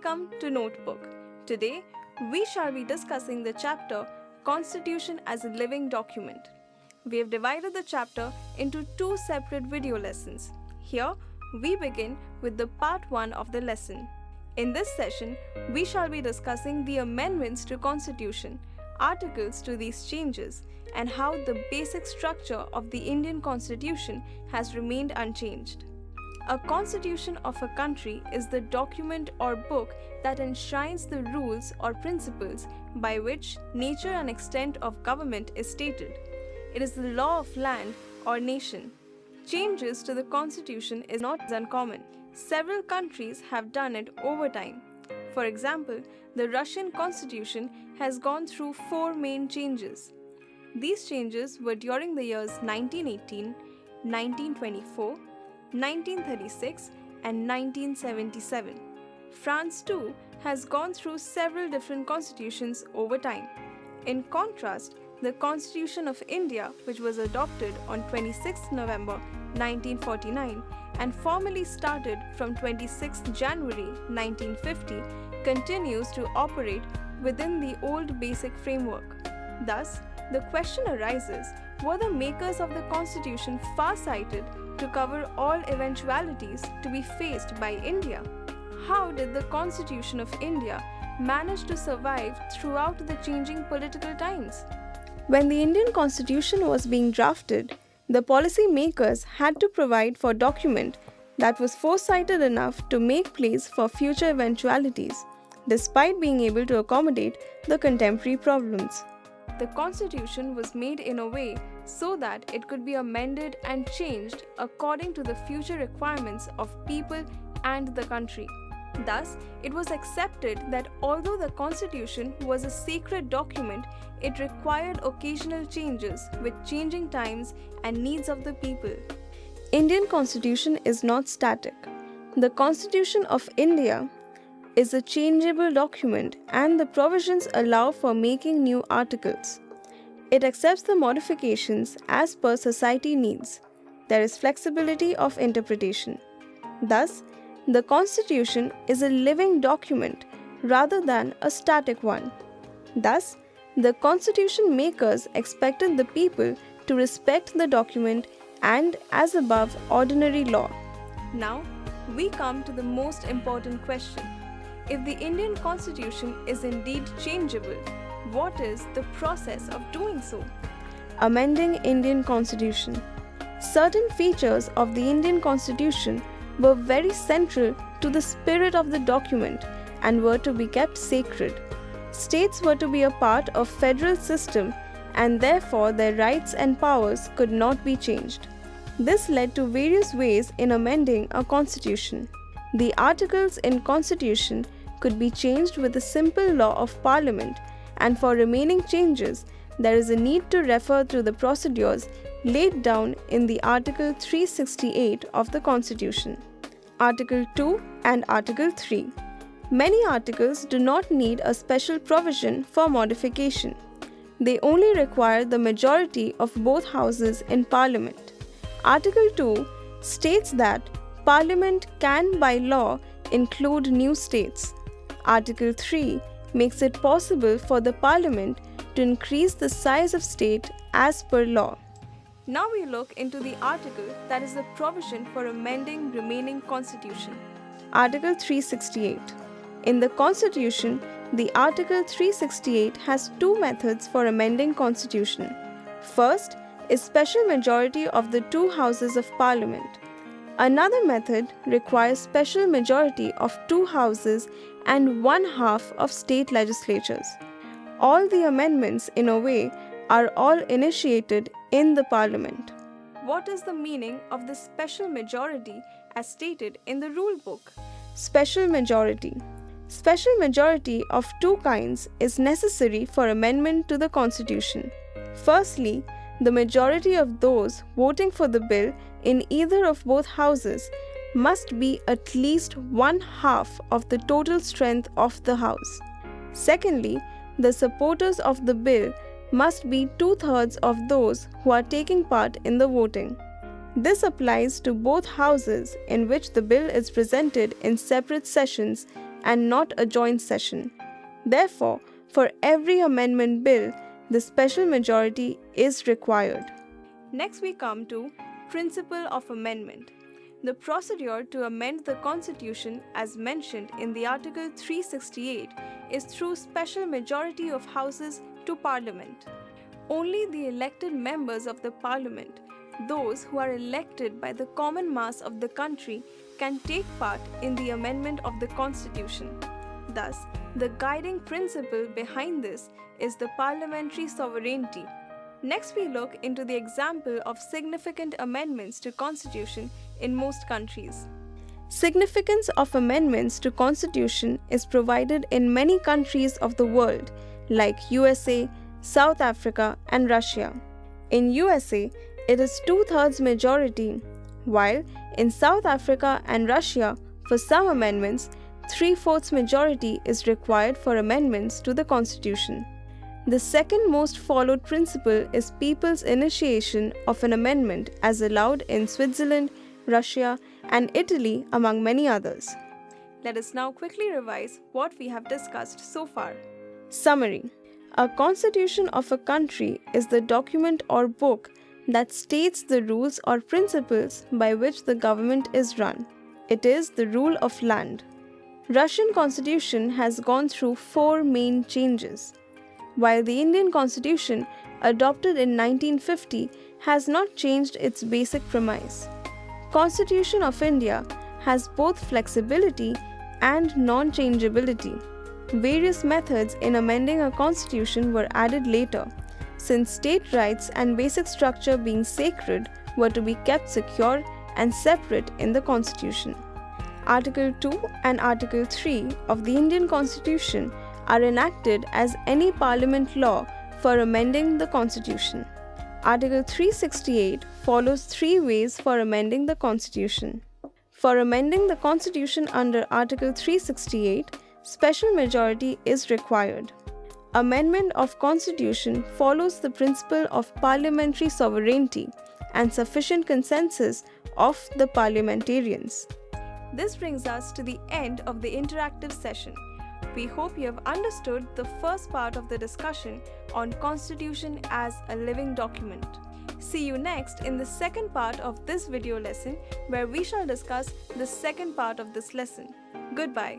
Welcome to Notebook. Today, we shall be discussing the chapter Constitution as a Living Document. We have divided the chapter into two separate video lessons. Here, we begin with the part 1 of the lesson. In this session, we shall be discussing the amendments to Constitution, articles to these changes, and how the basic structure of the Indian Constitution has remained unchanged. A constitution of a country is the document or book that enshrines the rules or principles by which nature and extent of government is stated. It is the law of land or nation. Changes to the constitution is not uncommon. Several countries have done it over time. For example, the Russian constitution has gone through 4 main changes. These changes were during the years 1918, 1924, 1936 and 1977. France too has gone through several different constitutions over time. In contrast, the Constitution of India, which was adopted on 26 November 1949 and formally started from 26 January 1950, continues to operate within the old basic framework. Thus, the question arises, were the makers of the Constitution far-sighted to cover all eventualities to be faced by India? How did the Constitution of India manage to survive throughout the changing political times? When the Indian Constitution was being drafted, the policy makers had to provide for a document that was foresighted enough to make place for future eventualities, despite being able to accommodate the contemporary problems. The Constitution was made in a way so that it could be amended and changed according to the future requirements of people and the country. Thus, it was accepted that although the Constitution was a sacred document, it required occasional changes with changing times and needs of the people. Indian Constitution is not static. The Constitution of India is a changeable document and the provisions allow for making new articles. It accepts the modifications as per society needs. There is flexibility of interpretation. Thus, the Constitution is a living document rather than a static one. Thus, the Constitution makers expected the people to respect the document and, as above, ordinary law. Now, we come to the most important question. If the Indian Constitution is indeed changeable, what is the process of doing so? Amending Indian Constitution. Certain features of the Indian Constitution were very central to the spirit of the document and were to be kept sacred. States were to be a part of federal system and therefore their rights and powers could not be changed. This led to various ways in amending a constitution. The articles in Constitution could be changed with a simple law of Parliament, and for remaining changes, there is a need to refer to the procedures laid down in the Article 368 of the Constitution. Article 2 and Article 3. Many articles do not need a special provision for modification. They only require the majority of both houses in Parliament. Article 2 states that Parliament can by law include new states. Article 3 makes it possible for the Parliament to increase the size of state as per law. Now we look into the article that is the provision for amending remaining constitution. Article 368. In the Constitution, the Article 368 has 2 methods for amending constitution. First is special majority of the 2 houses of Parliament. Another method requires special majority of 2 houses and 1/2 of state legislatures. All the amendments, in a way, are all initiated in the Parliament. What is the meaning of the special majority as stated in the rule book? Special majority. Special majority of 2 kinds is necessary for amendment to the Constitution. Firstly, the majority of those voting for the bill in either of both houses must be at least 1/2 of the total strength of the House. Secondly, the supporters of the bill must be 2/3 of those who are taking part in the voting. This applies to both houses in which the bill is presented in separate sessions and not a joint session. Therefore, for every amendment bill, the special majority is required. Next, we come to Principle of Amendment. The procedure to amend the Constitution, as mentioned in the Article 368, is through special majority of houses to Parliament. Only the elected members of the Parliament, those who are elected by the common mass of the country, can take part in the amendment of the Constitution. Thus, the guiding principle behind this is the parliamentary sovereignty. Next, we look into the example of significant amendments to Constitution in most countries. Significance of amendments to Constitution is provided in many countries of the world like USA, South Africa and Russia. In USA, it is 2/3 majority, while in South Africa and Russia, for some amendments, 3/4 majority is required for amendments to the Constitution. The second most followed principle is people's initiation of an amendment as allowed in Switzerland, Russia, and Italy, among many others. Let us now quickly revise what we have discussed so far. Summary. A constitution of a country is the document or book that states the rules or principles by which the government is run. It is the rule of land. Russian constitution has gone through 4 main changes, while the Indian constitution, adopted in 1950, has not changed its basic premise. Constitution of India has both flexibility and non-changeability. Various methods in amending a constitution were added later, since state rights and basic structure being sacred were to be kept secure and separate in the constitution. Article 2 and Article 3 of the Indian Constitution are enacted as any parliament law for amending the constitution. Article 368 follows 3 ways for amending the constitution. For amending the constitution under Article 368, special majority is required. Amendment of constitution follows the principle of parliamentary sovereignty and sufficient consensus of the parliamentarians. This brings us to the end of the interactive session. We hope you have understood the first part of the discussion on Constitution as a living document. See you next in the second part of this video lesson, where we shall discuss the second part of this lesson. Goodbye.